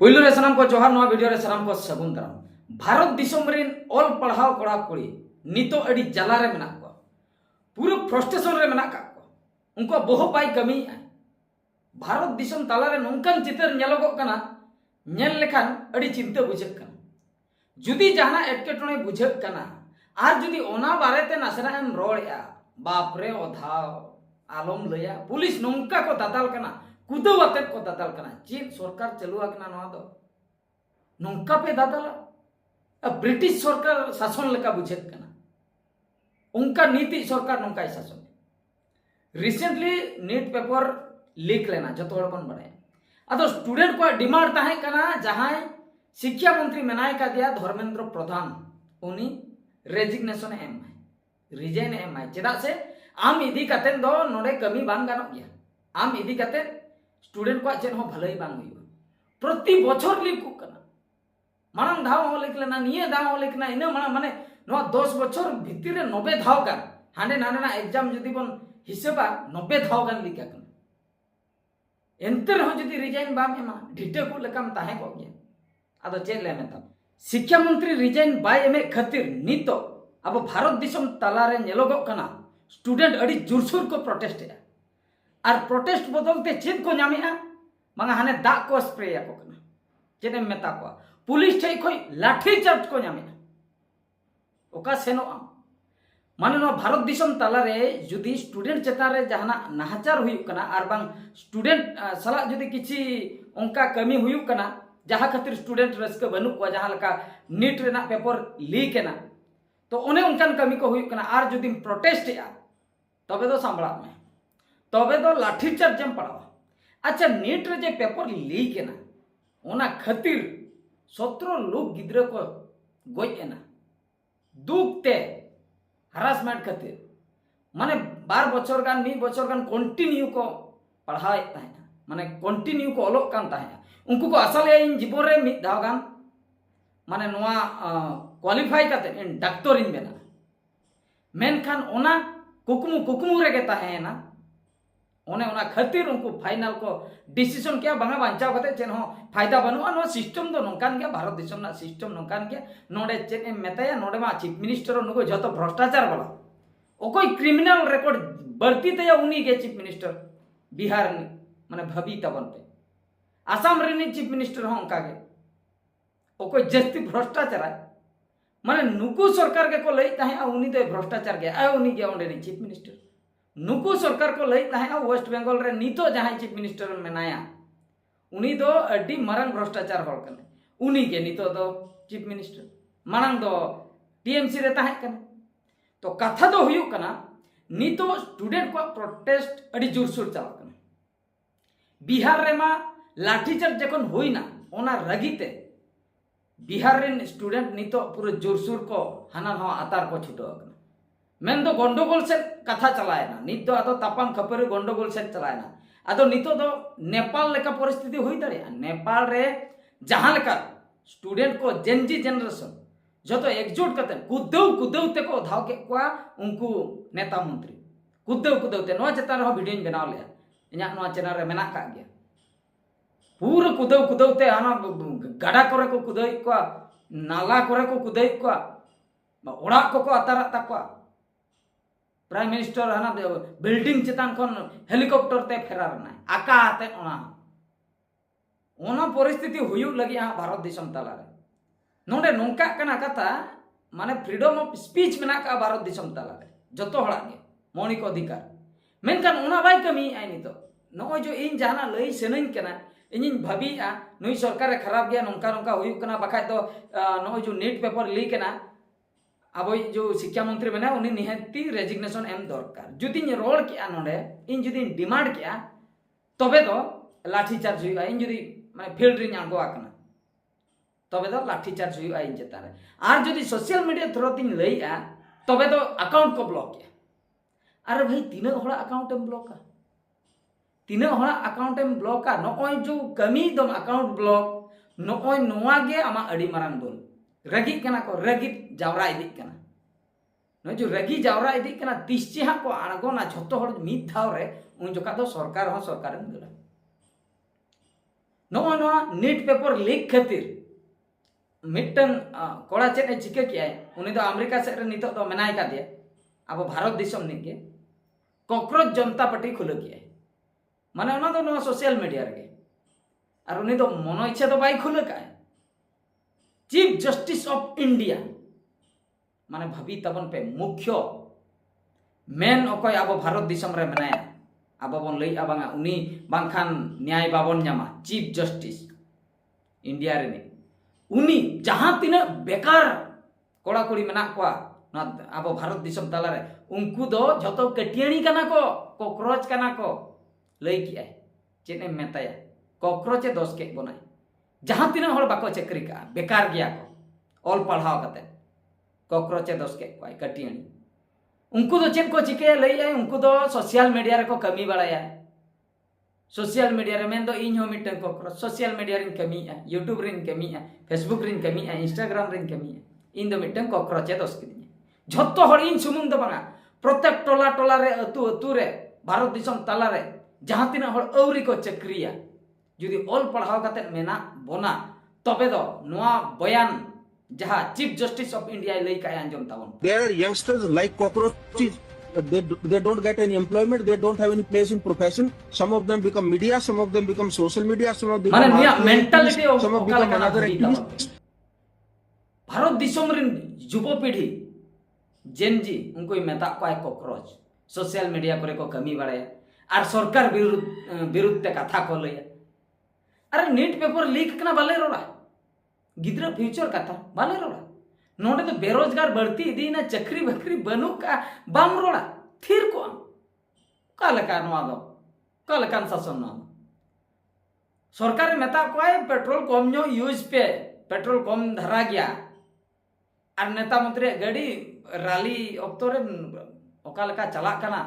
पुलु रे सनाम को जोहार नवा वीडियो रे सनाम को सगुन दाराम। भारत दिसम रिन ऑल पढ़ाव कोड़ा कुड़ी नितो अड़ी जला रे मेना को पूरा फ्रस्ट्रेशन रे मेना का को उनको बहु पाई कमी है। भारत दिसम ताला रे नोंकन चितर नेलोगो कना नेल लेखान अड़ी चिंता बुझेक कना जुदी जहाना एटकेटोने बुझेक कना आर जुदी ओना बारेते नासेना एम रोड़या बाप रे ओधाव आलम लया पुलिस नोंका को दादाल कना कुदो वातेत को दादाल कना चीन सरकार चलू आकना नवा दो नोंका पे दादाला ब्रिटिश सरकार शासन लेका बुझेत कना उनका नीति सरकार नोंका शासन रिसेंटली नीट पेपर लीक लेना जतो हड़ बन बड़े अदो स्टूडेंट को डिमांड ताहे कना जहां शिक्षा मंत्री मेनाय का दिया धर्मेंद्र प्रधान उनी रेजिग्नेशन एम रिजाइन एम चेदा से आम इदी कतेन दो नोडे कमी बांग गानो गया आम इदी कतेन स्टूडेंट को चेन हो भलाई बांग हुई प्रति बछर लीक कना मानम धाव हो लिख लेना निये धाव हो लिखना इना माने नो 10 बछर भितिर 90 धाव गान हांडे नाने ना एग्जाम जदी बन हिसाबा 90 धाव गान लिखा कना एंतर हो जदी रिजाइन बाम एमा ढिटे को लेकाम ताहे को गया आदो चेक ले मेता शिक्षा मंत्री रिजाइन बाय एमे खातिर नितो अब भारत दिसम तालारे नेलोगो कना स्टूडेंट अड़ी जुरसुर को प्रोटेस्ट है और प्रोटेस्ट बदलते चेद को नामेआ मांगा हाने दा को स्प्रे को कना चेने मेता को पुलिस ठे खोई लाठी चार्ज को नामेआ ओका सेनो माने नो भारत दिसम तालारे जुदी स्टूडेंट चेता रे जहाना नाहचार हुई कना आर बांग स्टूडेंट सला जुदी किछि उनका कमी हुई कना जहां खातिर स्टूडेंट रस्क बनु को जहां लका नीट रेना पेपर लीक है ना तो उन्हें उनकन कमी को हुई कना आर जुदी प्रोटेस्ट या तबे तो सांभला में तबे तो लाठी चार्ज जम पड़ा अच्छा नीट रे जे पेपर लीक है ना ओना खातिर 17 लोग गिद्र को गोय है ना दुखते हरासमेंट खातिर माने 12 बछर गान 2 बछर गान कंटिन्यू को पढ़ाए ताहे माने कंटिन्यू को अलोक कान ताहे उनको को असल इन जीवन रे मिद धाव गान माने नोआ क्वालिफाई करते इन डॉक्टर इन बेना मेनखान ओना कुकमु रे के ताहे ना ओने ओना खातिर उनको फाइनल को डिसीजन क्या बांगा बांचाव करते चेन हो फायदा बनुआ नो सिस्टम दो नोकान के भारत देश ना सिस्टम नोकान के नोडे चेन मेताया नोडे मा चीफ मिनिस्टर नुको जतो भ्रष्टाचार वाला ओ कोई क्रिमिनल रिकॉर्ड बढ़ती तया उनी के चीफ मिनिस्टर बिहार माने भबी तबन पे आसाम रे चीफ मिनिस्टर हो उनका के ओ कोई जस्ती भ्रष्टाचार है माने नुकु सरकार के को लई ताहे उनी तो भ्रष्टाचार के आ उनी के ओंडे चीफ मिनिस्टर नुकु सरकार को लई ताहे वेस्ट बंगाल रे नितो जहां चीफ मिनिस्टर मेनाया उनी दो अड्डी मरंग भ्रष्टाचार होल कने उनी के नितो दो चीफ मिनिस्टर मानंग दो टीएमसी रे ताहे कने तो कथा दो हुयु कना नितो स्टूडेंट को प्रोटेस्ट अड्डी जोरसोर चल कने बिहार रे मा लाठीचार्ज जखन होइना ओना रगीते बिहार रे स्टूडेंट नितो पूरा जोरसोर को हाना हो आतार को छुटो कना मेन दो गंडगोल से कथा चलायना नित दो आदो तापाम खपरे गंडगोल से चलायना आदो नितो दो नेपाल लेका परिस्थिति हुई दड़िया नेपाल रे जहां लेका स्टूडेंट को जेनजी जनरेशन जतो एकजुट करते कुदौ ते को धाव के को उनको नेता मंत्री कुदौ ते नो चेता रे वीडियो बनाव ले इना नो चैनल रे मेना का गया पूरा कुदौ ते आना गाड़ा करे को कुदई को नाला करे को कुदई को ओड़ा को अतारा तक प्राइम मिनिस्टर हाना बिल्डिंग चितान खन हेलीकॉप्टर ते फेरार ना आका आते ओना परिस्थिति हुयु लगी भारत दिसम ताला रे नोडे नोंका कना कथा माने फ्रीडम ऑफ स्पीच मेना का भारत दिसम ताला रे जतो हड़ा के मौलिक अधिकार मेनखान ओना बाय कमी आई नितो नो जो इन जाना लई सेनइन कना इन भाबीआ नुई सरकार खराब गया नोंका हुयु कना बखाय तो नो जो नीट पेपर लीक ना अब जो शिक्षा मंत्री बना उन्हें निहती रेजिग्नेशन एम दरकार जुदी रोड किया नोडे इन जुदी डिमांड किया तबे तो लाठी चार्ज हुआ इन जुदी माने फील्ड रे आगो आकना तबे तो लाठी चार्ज हुआ इन चेतारे आर जुदी सोशल मीडिया थ्रू तीन लईआ तबे तो अकाउंट को ब्लॉक किया अरे भाई तीन हड़ा अकाउंट एम ब्लॉक तीन हड़ा अकाउंट एम ब्लॉक नोय जो कमी दम अकाउंट ब्लॉक नोय नोवा गे आमा अड़ी मारांग बोल रगी कना को रगी जावरा इदी कना न जो रगी जावरा इदी कना तिस चिहा को आणगोना झतो हड़ मिद धाव रे उन जोका दो सरकार हो सरकार गला नॉ नीट पेपर लीक खातिर मिट्टन कोड़ा चेत चिका किया उनी दो अमेरिका सेट रे नितो दो मेनाय का दिया अब भारत दिसम निके कॉकरोच जनता पार्टी खुले किया माने उना दो सोशल मीडिया रे और उनी दो मनो इच्छा तो बाई खुले का चीफ जस्टिस ऑफ इंडिया माने भाभी तबन पे मुख्य मेन अकोय अब भारत दिसम रे मेनाया अब बन लई आबांगा उनी बांखान न्याय बाबन न्यामा चीफ जस्टिस इंडिया रे उनी जहां तिना बेकार कोड़ा कुड़ी मेना को अब भारत दिसम तला रे उनको दो जतो कटियाणी कना को कॉकरोच कना को लई किया चेने मेताया कॉकरोच दोष के बनाय जहां तिना हर बाको चक्री का बेकार गया को ऑल पढ़ाव कते कॉकरोच दोष के कोई कटियाणी उनको दो चेक को चिके लई आय उनको दो सोशल मीडिया रे को कमी बड़ाया सोशल मीडिया रे मेन दो इन हो मिटन कॉकरोच सोशल मीडिया रे कमी है यूट्यूब रे कमी है फेसबुक रे कमी है इंस्टाग्राम रे कमी है इन दो मिटन कॉकरोच दोष के झत्तो हर इन सुमुंग दो बांगा प्रत्येक टोला टोला रे अतु अतु रे भारत दिसम तला रे जहां तिना हर औरी को चक्रिया जुदी ऑल पढ़ाव कते मेना बोना तबे दो नोआ बयान जहां चीफ जस्टिस ऑफ इंडिया लई का Anjum तावन There are youngsters like cockroaches. They don't get any employment. They don't have any place in profession. Some of them become media. Some of them become social media. Some of them माने become निया marketing mentality activists, of some of become another activist activist. Bharat दिसम रिन युवा पीढ़ी जेन जी उनको मेता को cockroach social media करे को कमी बाड़ाया और सरकार विरुद्ध ते कथा को लया अरे नीट पेपर लीक कना बाले रोड़ा गिद्रा फ्यूचर कथा बाले रोड़ा नोडे तो बेरोजगार बढ़ती दी ना चक्री बकरी बनू का बाम रोड़ा थिर को कालका नवा दो कालकान शासन ना सरकार मेता को पेट्रोल कम नो यूज पे पेट्रोल कम धरा गया और नेता मंत्री गाड़ी रैली अक्तोरे ओकालका चला कना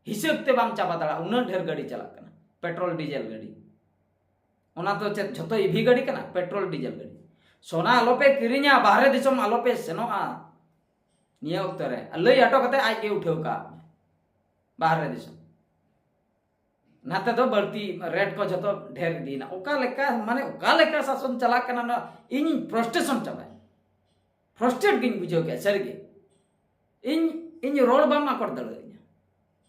हिसाब ते बाम चाबा दाड़ा उना ढेर गाड़ी चला कना पेट्रोल डीजल गाड़ी ओना तो चेत झतो ईवी गाड़ी कना पेट्रोल डीजल गाड़ी सोना आलोपे किरिया बाहरे दिसम आलोपे सेनोआ निया अक्तोरे लई हटो कते आज के उठेव का बाहरे दिसम नाते तो बढ़ती रेट को झतो ढेर दीना ओकालेका माने ओकालेका शासन चला कना ना इन फ्रस्ट्रेशन चाबा फ्रस्ट्रेट गिन बुझो के सरगे इन रोड बाम आकोट दड़ेኛ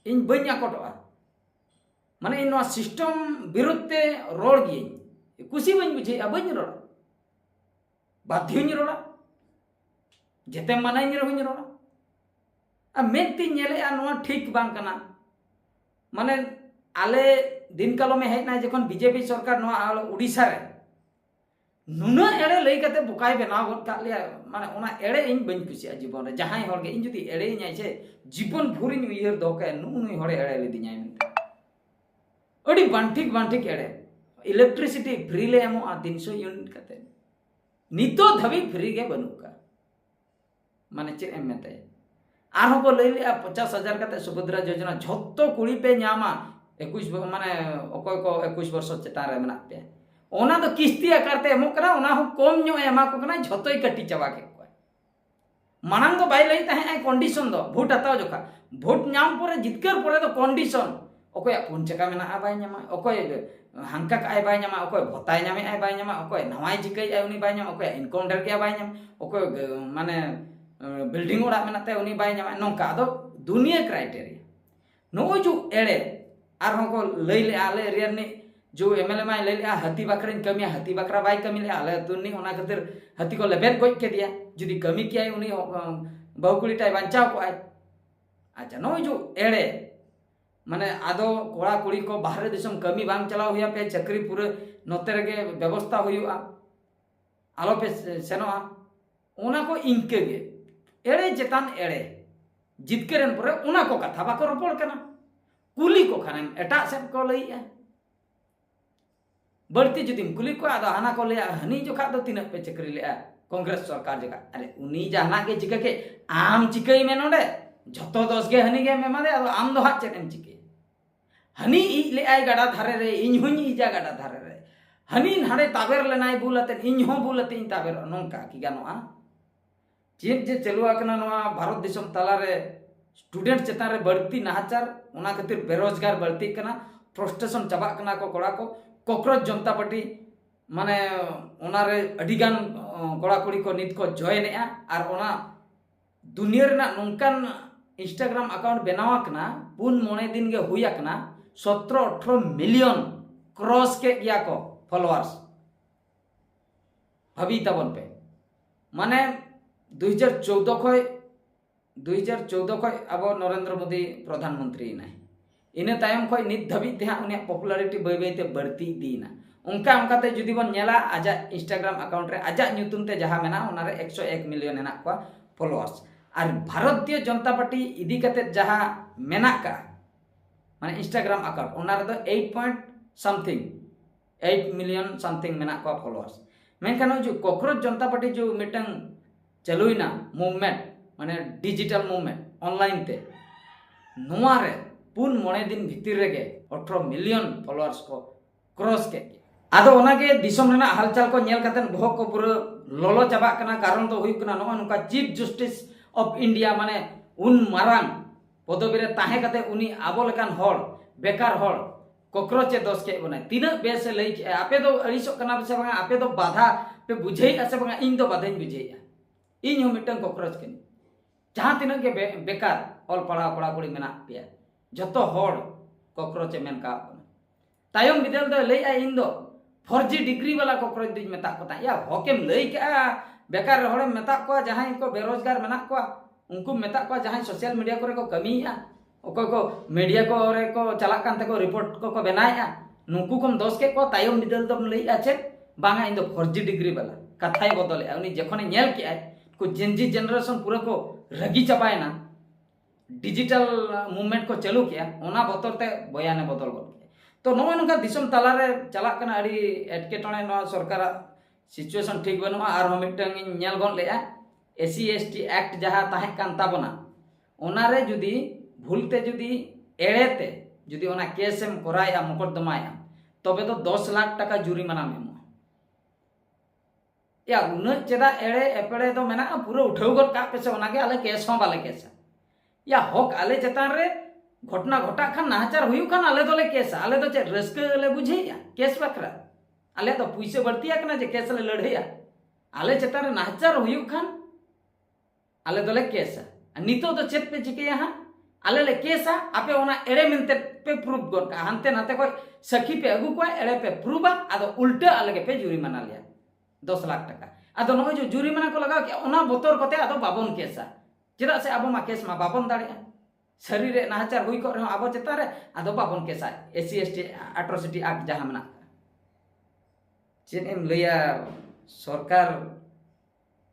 इन बኝ आकोटवा माने इन सिस्टम विरुद्धते रोड गिय कुसी बኝ बुझे बኝ रोड बाध्यኝ रोड जेते मानाኝ रहुኝ रोड आ मेती नेले आ नोआ ठीक बांग कना माने आले दिन कालो में हेना जखन बीजेपी सरकार नोआ उड़ीसा रे नुना एड़े लई कते बुकाय बनाव गत का लिया माने ओना एड़े इन बñ कुसिया जीवन रे जहाई हर गे इन जदी एड़े न्याय छे जीवन भूरिन उयहर दोके नुनुई हड़े एड़े लेदी न्याय अड़ी बांठिक एड़े इलेक्ट्रिसिटी फ्री ले एमो आ 300 यूनिट कते नितो धबी फ्री गे बनुका माने चे एम मेते आरो को लई लिया 50,000 कते सुभद्रा योजना झत्तो कुड़ी पे न्यामा 21 माने ओकोय को 21 वर्ष चेता रे मेना पे ओना तो किस्ती आकारते एमो कना ओना हो कम न्यो एमा को कना झतोय कटी चाबा के को मानंग तो बाय लई ताहे आई कंडीशन दो भोट हताव जोखा भोट नाम परे जितकर परे तो कंडीशन ओकोय पुन चका मेना आ बाय न्यामा ओकोय हांका आय बाय न्यामा ओकोय भताय न्यामे आय बाय न्यामा ओकोय नवाय जिकई आय उनी बाय न्यामा ओकोय इनकम ढेर के बाय न्याम ओकोय माने बिल्डिंग ओड़ा मेनाते उनी बाय न्यामा नोंका दो दुनिया क्राइटेरिया नो जो एड़े आर हो को लई ले आले रियरनी जो एमएलए माय ले लिया हती बकरन कमी हती बकरा बाय कमी ले आले तुनी ओना खातिर हती को लेबेत गोज के दिया जुदी कमी किया उनी बहुकुड़ी टाइ बांचाव को आय अच्छा नो जो एड़े माने आदो कोड़ा कुड़ी को बाहर दिसम कमी बांग चलाव हुया पे चक्री पूरे नोते रगे व्यवस्था हुयुआ आलो पे सेनोआ ओना को इनके गे एड़े चेतान एड़े जितकेरन परे ओना को कथा बाको रोपड़ कना कुली को खाने एटा से को लईया बढ़ती जुदी कुली को आदो हाना को ले हनी जोखा दो तीन पे चक्री ले कांग्रेस सरकार जगह अरे उनी जहाना के चिका के आम चिकई में नोडे झतो दोस गे हनी गे मेमा दे आदो आम दो हाथ चेम चिके हनी ई ले आय गाडा धारे रे इन हुनी ई जा गाडा धारे रे हनी हाडे ताबेर लेनाय बुलाते इन हो बुलाते इन ताबेर नोंका की गानोआ चेक जे चलुआ कना नोआ भारत दिसम तला रे स्टूडेंट चेता रे बढ़ती नाचार ओना खातिर बेरोजगार बढ़ती कना फ्रस्ट्रेशन चाबा कना को कोड़ा को कॉकरोच जनता पार्टी माने ओनारे अडिगान कोड़ा कुड़ी को नित को जॉइन और ओना दुनिया रेना नोंकान इंस्टाग्राम अकाउंट बनावकना 4-5 दिन के हुईकना 17-18 मिलियन क्रॉस के गया को फॉलोअर्स भाभी तबन पे माने 2014 खय अब नरेंद्र मोदी प्रधानमंत्री ना इने तायम खय नित धाबी ते हां उनिया पॉपुलैरिटी बाय बाय ते बढ़ती दीना उनका उनकाते जुदी बन नेला आजा इंस्टाग्राम अकाउंट रे आजा न्यूतुम ते जहां मेना ओनारे 101 मिलियन हेना को फॉलोअर्स और भारतीय जनता पार्टी इदी कते जहां मेना का माने इंस्टाग्राम अकाउंट ओनारे दो 8 मिलियन समथिंग मेना को फॉलोअर्स मेनखान जो कॉकरोच जनता पार्टी जो मिटंग चलुइना मूवमेंट माने डिजिटल मूवमेंट ऑनलाइन ते नोआ रे 4-5 दिन भीतर रेगे 18 मिलियन फॉलोअर्स को क्रॉस के आदो ओनागे दिसम रेना हालचाल को नेल कातेन बहुत को पूरा लोलो चाबा कना कारण तो हुई कना नो नुका चीफ जस्टिस ऑफ इंडिया माने उन मारांग पदवी रे ताहे काते उनी आबो लेकान होड़ बेकार होड़ कॉकरोचे दोष के बना तीना बेस लई आपे तो अड़ीसो कना से बंगा आपे तो बाधा पे बुझेई आसे बंगा इन तो बाधाई बुझेई इन हो मिटन कॉकरोच के जहां तीना के बेकार ऑल पढ़ा पढ़ा कुड़ी मेना पे जतो होड़ कॉकरोचे मेन का तायम बिदल दो लई आ इन दो 4G डिग्री वाला कॉकरोच दिन मेता को या होकेम लई का बेकार होड़े मेता को जहां को बेरोजगार मेना को उनको मेता को जहां सोशल मीडिया करे को कमीया ओको को मीडिया को रे को चला कांते को रिपोर्ट को बनाया नुकु कम दोष के को तायम बिदल दम लई आछे बांगा इन दो 4G डिग्री वाला कथाई बदले उनी जखने नेल के को जेनजी जनरेशन पूरा को रगी चपायना डिजिटल मूवमेंट को चालू किया ओना बतरते बयाने बदल गल तो नो नका दिसम तला रे चला कना अड़ी एटकेटणे नो सरकार सिचुएशन ठीक बनुआ आर हो मिटंग नेल गन लेया SC/ST एक्ट जहां ताहे कान ताबना ओना रे जुदी भूलते जुदी एड़ेते जुदी ओना केस एम कराया मुकदमाया तबे तो 10 लाख टाका जुरिमाना मेमो या उन चेदा एड़े एपड़े तो मेना पूरा उठाव गल का पेसे ओना के आले केस हो बाले केस या हक आले चेतान रे घटना घटा खान नाचार हुई खान आले दोले केस आले तो चे रस्क ले बुझेया केस बकरा आले तो पुइसे बढ़तिया कना जे केस ले लड़ेया आले चेतान रे नाचार हुई खान आले दोले केस नितो तो चेत पे चिके हां आले ले केसा आपे ओना एड़े मेनते पे प्रूफ गन का हनते नाते कोई सखी पे अगु कोई एड़े पे प्रूफा आदो उल्टा आले के पे जुरिमाना लिया 10 लाख टाका आदो नो जो जुरिमाना को लगा के ओना बोतर कोते आदो बाबन केसा चेदा से आबो मा केस मा बाबन दाड़े शरीर रे नाचार हुई को आबो चेता रे आदो बाबन केसा SC/ST एट्रोसिटी एक्ट जहां मना चेन एम लया सरकार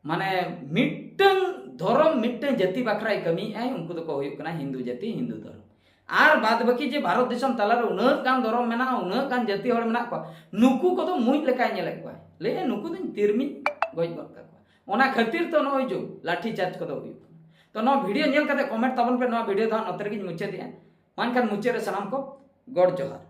माने मिटन धर्म मिटन जाति बाखराय कमी आय उनको तो को हुई कना हिंदू जाति हिंदू धर्म आर बाद बाकी जे भारत देशम तला रे उन कान धर्म मेना उन कान जाति हड़ मेना को नुकु को तो मुई लेका नेले को ले नुकु दिन तिरमी गoj गन का ओना खातिर तो न जो लाठी चार्ज को तो हुई तो नो वीडियो नेल कते कमेंट तबन पे नो वीडियो दा नतरे की मुचे दिया मानखान मुचे रे सलाम को गॉड जोहार।